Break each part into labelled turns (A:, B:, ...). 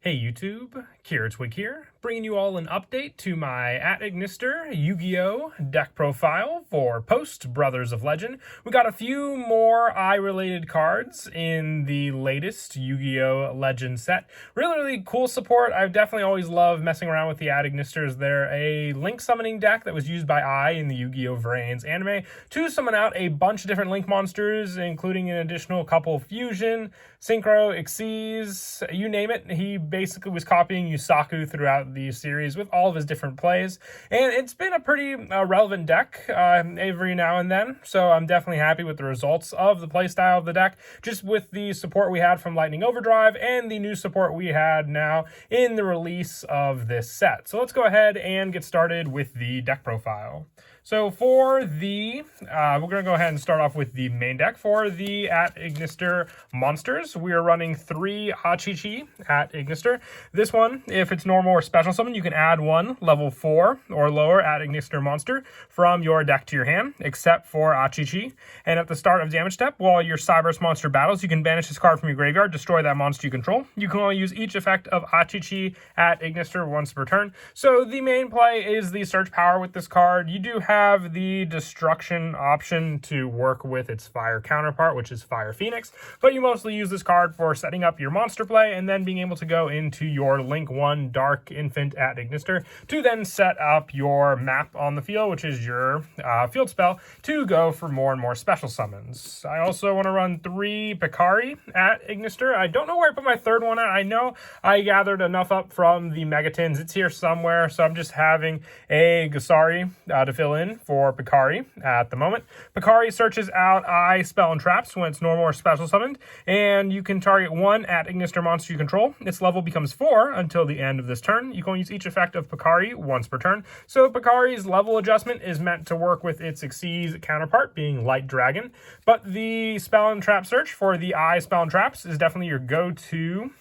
A: Hey YouTube, Twig here, bringing you all an update to my @Ignister Yu-Gi-Oh! Deck profile for post Brothers of Legend. We got a few more eye-related cards in the latest Yu-Gi-Oh! Legend set. Really cool support. I've definitely always loved messing around with the @Ignisters. They're a link summoning deck that was used by Eye in the Yu-Gi-Oh! Variants anime to summon out a bunch of different link monsters, including an additional couple fusion, synchro, Xyz, you name it. He basically was copying Yusaku throughout the series with all of his different plays, and it's been a pretty relevant deck every now and then, so I'm definitely happy with the results of the playstyle of the deck, just with the support we had from Lightning Overdrive and the new support we had now in the release of this set. So let's go ahead and get started with the deck profile. So for the, we're going to go ahead and start off with the main deck. For the @Ignister monsters, we are running 3 Achichi @Ignister. This one, if it's normal or special summon, you can add 1 level 4 or lower @Ignister monster from your deck to your hand, except for Achichi. And at the start of damage step, while your Cyberse monster battles, you can banish this card from your graveyard, destroy that monster you control. You can only use each effect of Achichi @Ignister once per turn. So the main play is the search power with this card. You do have the destruction option to work with its fire counterpart, which is Fire Phoenix, but you mostly use this card for setting up your monster play and then being able to go into your Link 1 Dark Infant @Ignister to then set up your map on the field, which is your field spell, to go for more and more special summons. I also want to run 3 Picari @Ignister. I don't know where I put my third one at. I know I gathered enough up from the Megatins. It's here somewhere, so I'm just having a Gasari to fill in for Picari at the moment. Picari searches out Eye, Spell, and Traps when it's normal or special summoned, and you can target 1 @Ignister monster you control. Its level becomes 4 until the end of this turn. You can use each effect of Picari once per turn. So Picari's level adjustment is meant to work with its Xyz counterpart, being Light Dragon, but the Spell and Trap search for the Eye, Spell, and Traps is definitely your go-to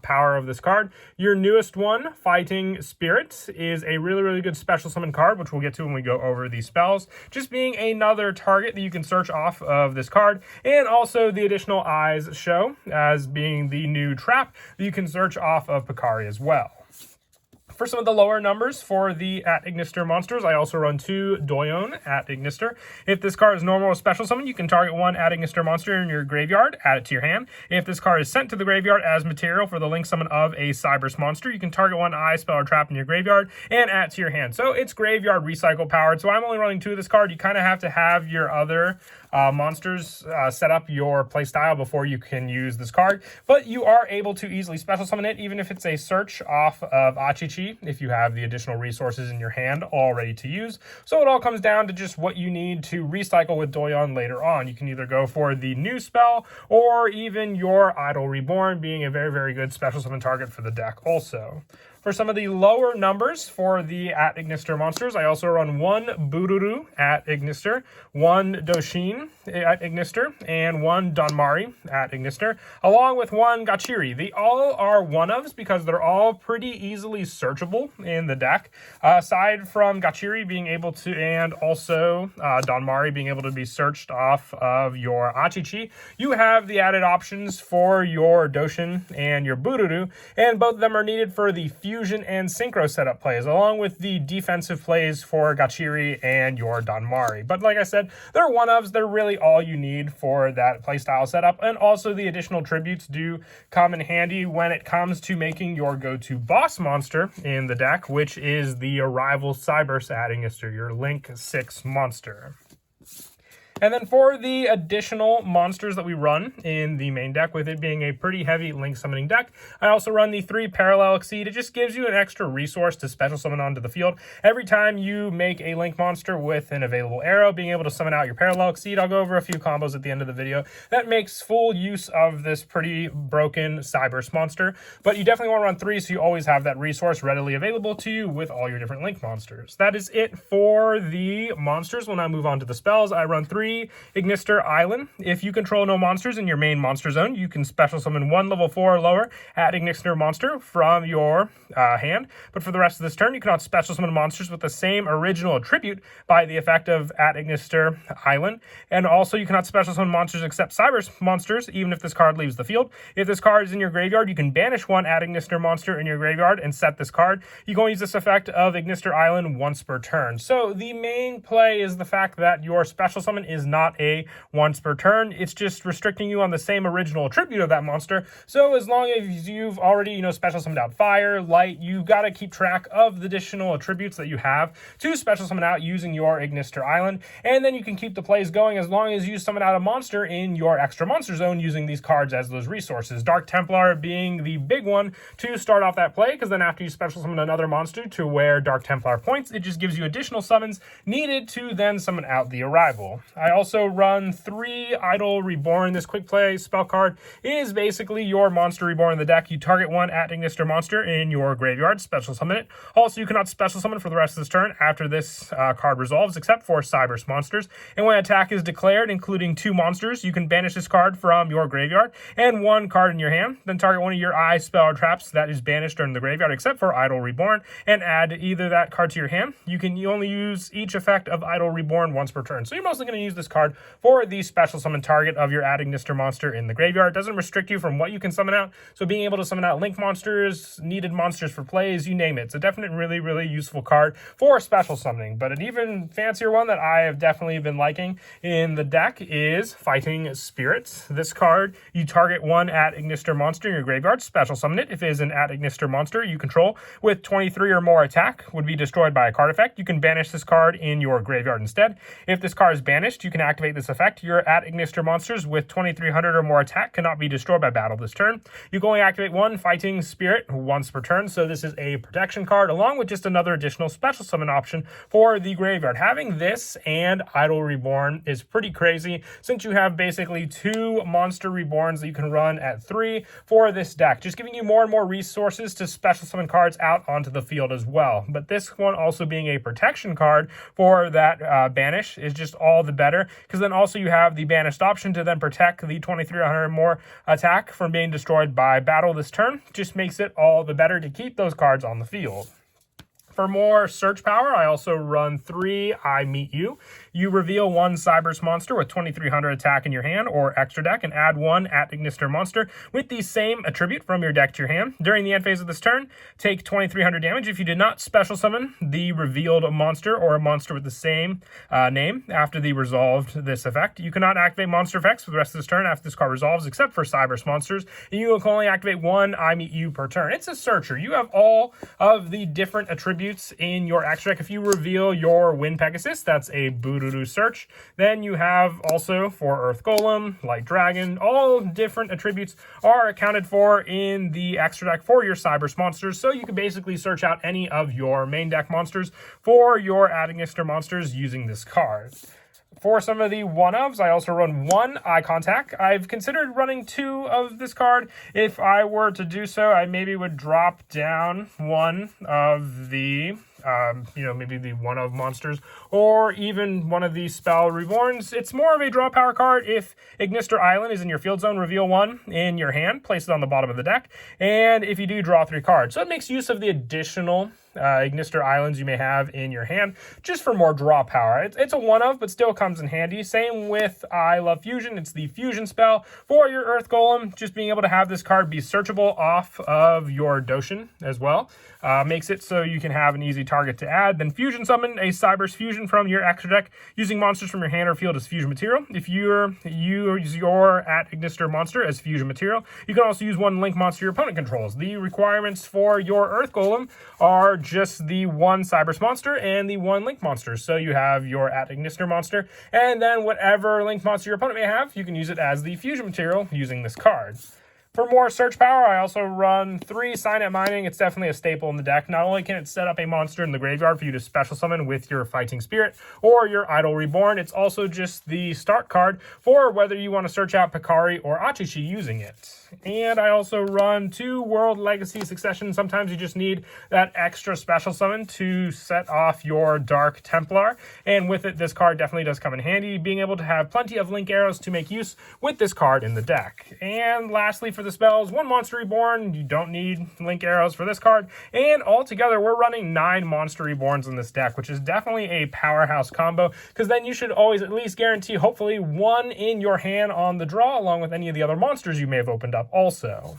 A: power of this card. Your newest one, Fighting Spirit, is a really good special summon card, which we'll get to when we go over the spells, just being another target that you can search off of this card, and also the additional Eyes show as being the new trap that you can search off of Picari as well. For some of the lower numbers for the @Ignister monsters, I also run 2 Doyon @Ignister. If this card is normal or special summon, you can target 1 @Ignister monster in your graveyard, add it to your hand. If this card is sent to the graveyard as material for the link summon of a Cyberse monster, you can target 1 Eye, Spell, or Trap in your graveyard and add it to your hand. So it's graveyard recycle powered, so I'm only running 2 of this card. You kind of have to have your other monsters set up your playstyle before you can use this card, but you are able to easily special summon it, even if it's a search off of Achichi, if you have the additional resources in your hand all ready to use. So it all comes down to just what you need to recycle with Doyon later on. You can either go for the new spell or even your Idol Reborn, being a very good special summon target for the deck also. For some of the lower numbers for the @Ignister monsters, I also run 1 Bururu @Ignister, 1 Doshin @Ignister, and 1 Donmari @Ignister, along with 1 Gachiri. They all are one-ofs because they're all pretty easily searchable in the deck. Aside from Gachiri being able to, and also Donmari being able to be searched off of your Achichi, you have the added options for your Doshin and your Bururu, and both of them are needed for the fusion and synchro setup plays, along with the defensive plays for Gachiri and your Donmari. But like I said, they're one-ofs. They're really all you need for that playstyle setup, and also the additional tributes do come in handy when it comes to making your go-to boss monster in the deck, which is the Arrival Cyberse @Ignister, your Link 6 monster. And then for the additional monsters that we run in the main deck, with it being a pretty heavy link summoning deck, I also run the 3 Parallel Xyz. It just gives you an extra resource to special summon onto the field. Every time you make a link monster with an available arrow, being able to summon out your Parallel Xyz. I'll go over a few combos at the end of the video that makes full use of this pretty broken Cyberse monster. But you definitely want to run 3 so you always have that resource readily available to you with all your different link monsters. That is it for the monsters. We'll now move on to the spells. I run 3 3 Ignister Island. If you control no monsters in your main monster zone, you can special summon 1 level 4 or lower at Ignister monster from your hand. But for the rest of this turn, you cannot special summon monsters with the same original attribute by the effect of at Ignister Island. And also, you cannot special summon monsters except Cyber monsters, even if this card leaves the field. If this card is in your graveyard, you can banish 1 at Ignister monster in your graveyard and set this card. You can only use this effect of Ignister Island once per turn. So the main play is the fact that your special summon is not a once per turn. It's just restricting you on the same original attribute of that monster. So as long as you've already, special summoned out fire, light, you got to keep track of the additional attributes that you have to special summon out using your Ignister Island. And then you can keep the plays going as long as you summon out a monster in your extra monster zone using these cards as those resources. Dark Templar being the big one to start off that play, because then after you special summon another monster to where Dark Templar points, it just gives you additional summons needed to then summon out the Arrival. I also run 3 Idol Reborn. This quick play spell card is basically your monster reborn in the deck. You target 1 at Ignister monster in your graveyard, special summon it. Also, you cannot special summon for the rest of this turn after this card resolves, except for Cyber monsters. And when attack is declared, including 2 monsters, you can banish this card from your graveyard and 1 card in your hand. Then target 1 of your eye spell or traps that is banished during the graveyard, except for Idol Reborn, and add either that card to your hand. You only use each effect of Idol Reborn once per turn. So you're mostly going to use this card for the special summon target of your at Ignister monster in the graveyard. It doesn't restrict you from what you can summon out. So being able to summon out link monsters, needed monsters for plays, you name it. It's a definite really, really useful card for special summoning. But an even fancier one that I have definitely been liking in the deck is Fighting Spirits. This card, you target 1 at Ignister monster in your graveyard, special summon it. If it is an at Ignister monster you control with 23 or more attack, would be destroyed by a card effect. You can banish this card in your graveyard instead. If this card is banished, you can activate this effect. Your at Ignister monsters with 2300 or more attack cannot be destroyed by battle this turn. You can only activate 1 Fighting Spirit once per turn, so this is a protection card along with just another additional special summon option for the graveyard. Having this and Idol Reborn is pretty crazy, since you have basically 2 monster reborns that you can run at 3 for this deck, just giving you more and more resources to special summon cards out onto the field as well. But this one also being a protection card for that banish is just all the better, because then also you have the banished option to then protect the 2300 more attack from being destroyed by battle this turn. Just makes it all the better to keep those cards on the field. For more search power, I also run 3 I Meet You. You reveal 1 Cyber's monster with 2300 attack in your hand or extra deck, and add 1 at Ignister monster with the same attribute from your deck to your hand. During the end phase of this turn, take 2300 damage if you did not special summon the revealed monster or a monster with the same name after the resolved this effect. You cannot activate monster effects for the rest of this turn after this card resolves, except for Cyber's monsters, and you can only activate 1 I Meet You per turn. It's a searcher. You have all of the different attributes in your extra deck. If you reveal your Wind Pegasus, that's a Boodoo search. Then you have also for Earth Golem, Light Dragon, all different attributes are accounted for in the extra deck for your Cyber's monsters. So you can basically search out any of your main deck monsters for your Ignister monsters using this card. For some of the one-ofs, I also run 1 Eye Contact. I've considered running 2 of this card. If I were to do so, I maybe would drop down 1 of the maybe the one of monsters, or even one of these spell reborns. It's more of a draw power card. If Ignister Island is in your field zone, reveal 1 in your hand, place it on the bottom of the deck, and if you do, draw 3 cards. So it makes use of the additional Ignister Islands you may have in your hand, just for more draw power. It's a one-of, but still comes in handy. Same with I Love Fusion. It's the fusion spell for your Earth Golem. Just being able to have this card be searchable off of your Doshin as well makes it so you can have an easy target to add. Then fusion summon a Cyber's Fusion from your extra deck using monsters from your hand or field as fusion material. If you use your at Ignister monster as fusion material, you can also use 1 link monster your opponent controls. The requirements for your Earth Golem are just the 1 Cyber's monster and the 1 link monster. So you have your at Ignister monster, and then whatever link monster your opponent may have, you can use it as the fusion material using this card. For more search power, I also run 3 Signet Mining. It's definitely a staple in the deck. Not only can it set up a monster in the graveyard for you to special summon with your Fighting Spirit or your Idol Reborn, it's also just the start card for whether you want to search out Picari or Achichi using it. And I also run 2 World Legacy Succession. Sometimes you just need that extra special summon to set off your Dark Templar. And with it, this card definitely does come in handy, being able to have plenty of Link arrows to make use with this card in the deck. And lastly, for the spells, 1 Monster Reborn. You don't need Link arrows for this card. And altogether, we're running 9 Monster Reborns in this deck, which is definitely a powerhouse combo, because then you should always at least guarantee, hopefully, 1 in your hand on the draw, along with any of the other monsters you may have opened up also.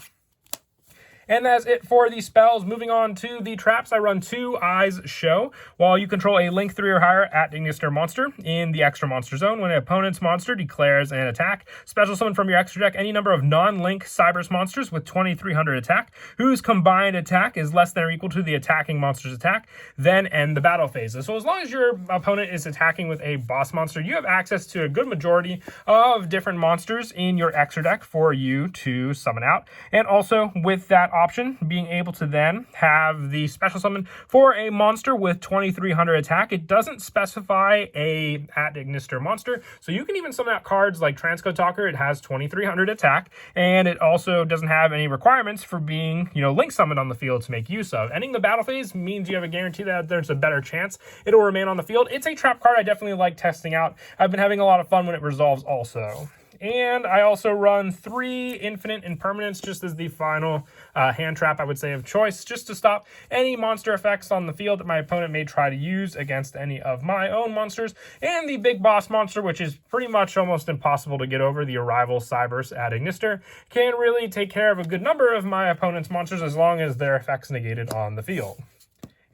A: And that's it for the spells. Moving on to the traps, I run 2 Eyes Show. While you control a Link 3 or higher at Ignister monster in the extra monster zone, when an opponent's monster declares an attack, special summon from your extra deck any number of non-Link Cybers monsters with 2300 attack, whose combined attack is less than or equal to the attacking monster's attack, then end the battle phases. So as long as your opponent is attacking with a boss monster, you have access to a good majority of different monsters in your extra deck for you to summon out. And also with that option, being able to then have the special summon for a monster with 2300 attack. It doesn't specify a at Ignister monster, so you can even summon out cards like Transcode Talker. It has 2300 attack, and it also doesn't have any requirements for being, Link summoned on the field to make use of. Ending the battle phase means you have a guarantee that there's a better chance it'll remain on the field. It's a trap card I definitely like testing out. I've been having a lot of fun when it resolves also. And I also run 3 Infinite Impermanence just as the final hand trap, I would say, of choice, just to stop any monster effects on the field that my opponent may try to use against any of my own monsters. And the big boss monster, which is pretty much almost impossible to get over, the Arrival Cybers at Ignister, can really take care of a good number of my opponent's monsters as long as their effects negated on the field.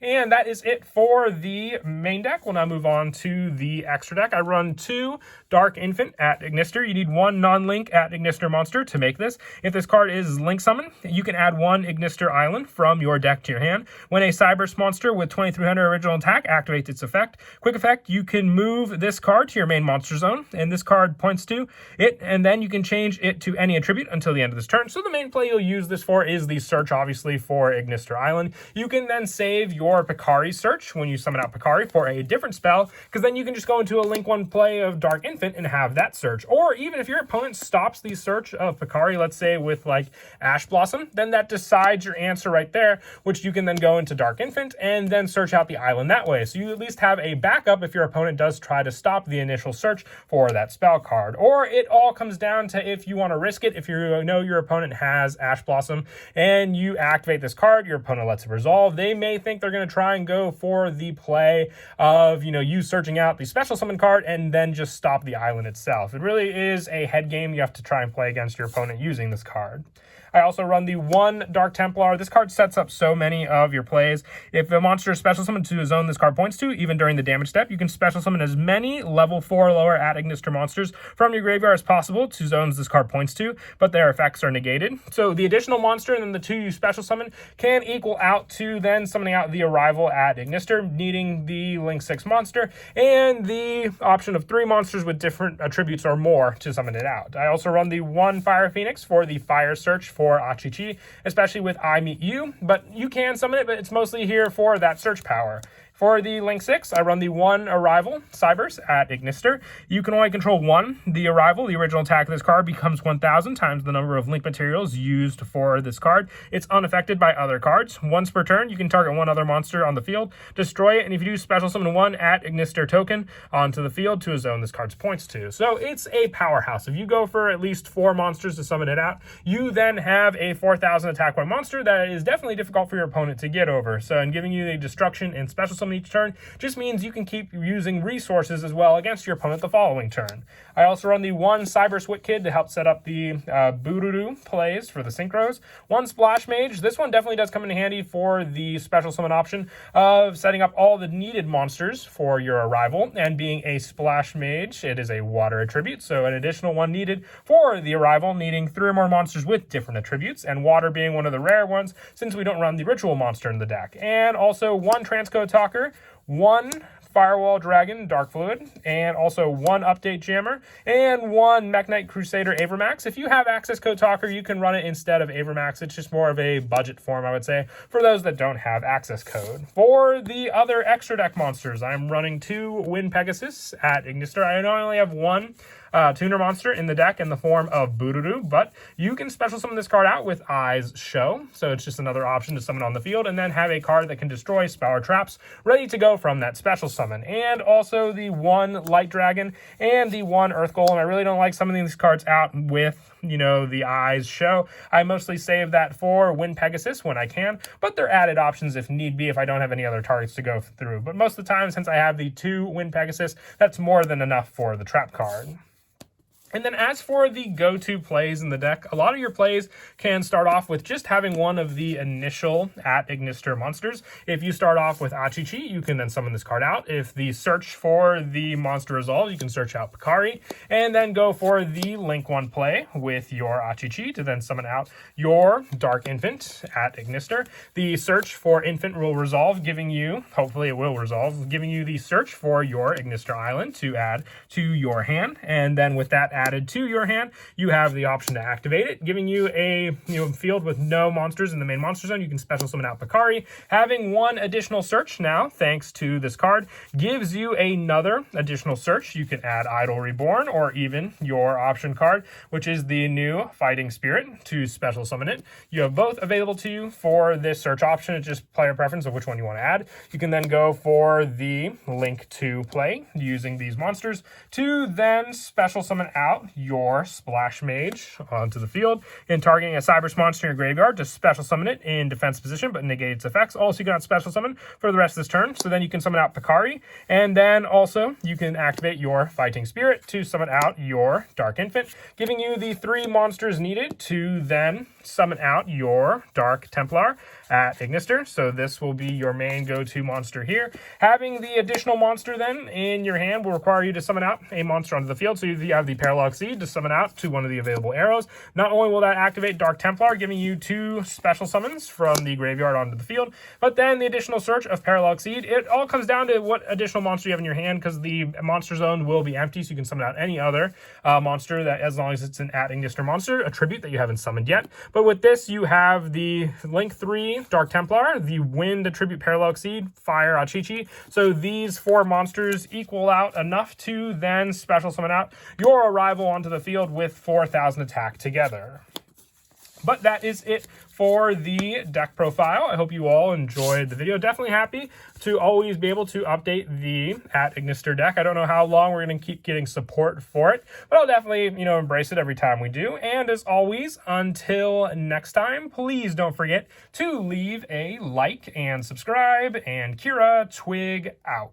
A: And that is it for the main deck. We'll now move on to the extra deck. I run 2 Dark Infant at Ignister. You need 1 non-Link at Ignister monster to make this. If this card is Link Summon, you can add 1 Ignister Island from your deck to your hand. When a Cybers monster with 2300 original attack activates its effect, quick effect, you can move this card to your main monster zone, and this card points to it, and then you can change it to any attribute until the end of this turn. So the main play you'll use this for is the search, obviously, for Ignister Island. You can then save your Picari search when you summon out Picari for a different spell, because then you can just go into a Link 1 play of Dark Infant and have that search. Or even if your opponent stops the search of Picari, let's say with like Ash Blossom, then that decides your answer right there, which you can then go into Dark Infant and then search out the island that way. So you at least have a backup if your opponent does try to stop the initial search for that spell card. Or it all comes down to if you want to risk it. If you know your opponent has Ash Blossom and you activate this card, your opponent lets it resolve, they may think they're going to try and go for the play of, you searching out the special summon card and then just stop the island itself. It really is a head game you have to try and play against your opponent using this card. I also run the 1 Dark Templar. This card sets up so many of your plays. If a monster is special summoned to a zone this card points to, even during the damage step, you can special summon as many level 4 or lower at Ignister monsters from your graveyard as possible to zones this card points to, but their effects are negated. So the additional monster and then the 2 you special summon can equal out to then summoning out the Arrival at Ignister, needing the Link 6 monster, and the option of 3 monsters with different attributes or more to summon it out. I also run the 1 Fire Phoenix for the Fire Search for Achichi, especially with I Meet You, but you can summon it, but it's mostly here for that search power. For the Link 6, I run the 1 Arrival Cybers at Ignister. You can only control 1. The Arrival, the original attack of this card, becomes 1,000 times the number of Link materials used for this card. It's unaffected by other cards. Once per turn, you can target 1 other monster on the field, destroy it, and if you do, special summon 1 at Ignister token onto the field to a zone this card points to. So it's a powerhouse. If you go for at least 4 monsters to summon it out, you then have a 4,000 attack 1 monster that is definitely difficult for your opponent to get over. So in giving you the destruction and special summon each turn just means you can keep using resources as well against your opponent the following turn. I also run the 1 Cyber Swit Kid to help set up the Boodoo plays for the Synchros. 1 Splash Mage. This one definitely does come in handy for the special summon option of setting up all the needed monsters for your Arrival, and being a Splash Mage, it is a water attribute, so an additional 1 needed for the Arrival, needing 3 or more monsters with different attributes, and water being one of the rare ones since we don't run the ritual monster in the deck. And also 1 Transcode Talker, 1 Firewall Dragon Dark Fluid, and also 1 Update Jammer, and 1 Mech Knight Crusader Avermax. If you have Access Code Talker, you can run it instead of Avermax. It's just more of a budget form, I would say, for those that don't have access code. For the other extra deck monsters, I'm running 2 Wind Pegasus at Ignister. I only have 1 tuner monster in the deck in the form of Bururu, but you can special summon this card out with Eyes Show, so it's just another option to summon on the field, and then have a card that can destroy spell or traps ready to go from that special summon. And also the 1 Light Dragon and the 1 Earth Golem. I really don't like summoning these cards out with, you know, the Eyes Show. I mostly save that for Wind Pegasus when I can, but they're added options if need be if I don't have any other targets to go through. But most of the time, since I have the 2 Wind Pegasus, that's more than enough for the trap card. And then as for the go-to plays in the deck, a lot of your plays can start off with just having one of the initial at Ignister monsters. If you start off with Achichi, you can then summon this card out. If the search for the monster resolves, you can search out Picari, and then go for the Link 1 play with your Achichi to then summon out your Dark Infant at Ignister. The search for Infant will resolve, giving you, hopefully it will resolve, giving you the search for your Ignister Island to add to your hand. And then with that added to your hand, you have the option to activate it, giving you a field with no monsters in the main monster zone. You can special summon out Picari. Having 1 additional search now, thanks to this card, gives you another additional search. You can add Idol Reborn or even your option card, which is the new Fighting Spirit, to special summon it. You have both available to you for this search option. It's just player preference of which one you want to add. You can then go for the Link 2 play using these monsters to then special summon out your Splash Mage onto the field and targeting a Cyberse monster in your graveyard to special summon it in defense position but negate its effects. Also, you cannot special summon for the rest of this turn, so then you can summon out Picari, and then also you can activate your Fighting Spirit to summon out your Dark Infant, giving you the 3 monsters needed to then summon out your Dark Templar at Ignister. So this will be your main go-to monster here. Having the additional monster then in your hand will require you to summon out a monster onto the field. So you have the Paralog Seed to summon out to one of the available arrows. Not only will that activate Dark Templar, giving you 2 special summons from the graveyard onto the field, but then the additional search of Paralog Seed. It all comes down to what additional monster you have in your hand, because the monster zone will be empty, so you can summon out any other monster that, as long as it's an at Ignister monster, a tribute that you haven't summoned yet. But with this, you have the Link 3 Dark Templar, the Wind Attribute Paralog Seed, Fire Achichi. So these 4 monsters equal out enough to then special summon out your arrival onto the field with 4,000 attack together. But that is it for the deck profile. I hope you all enjoyed the video. Definitely happy to always be able to update the at Ignister deck. I don't know how long we're going to keep getting support for it, but I'll definitely, embrace it every time we do. And as always, until next time, please don't forget to leave a like and subscribe. And Kira, Twig out.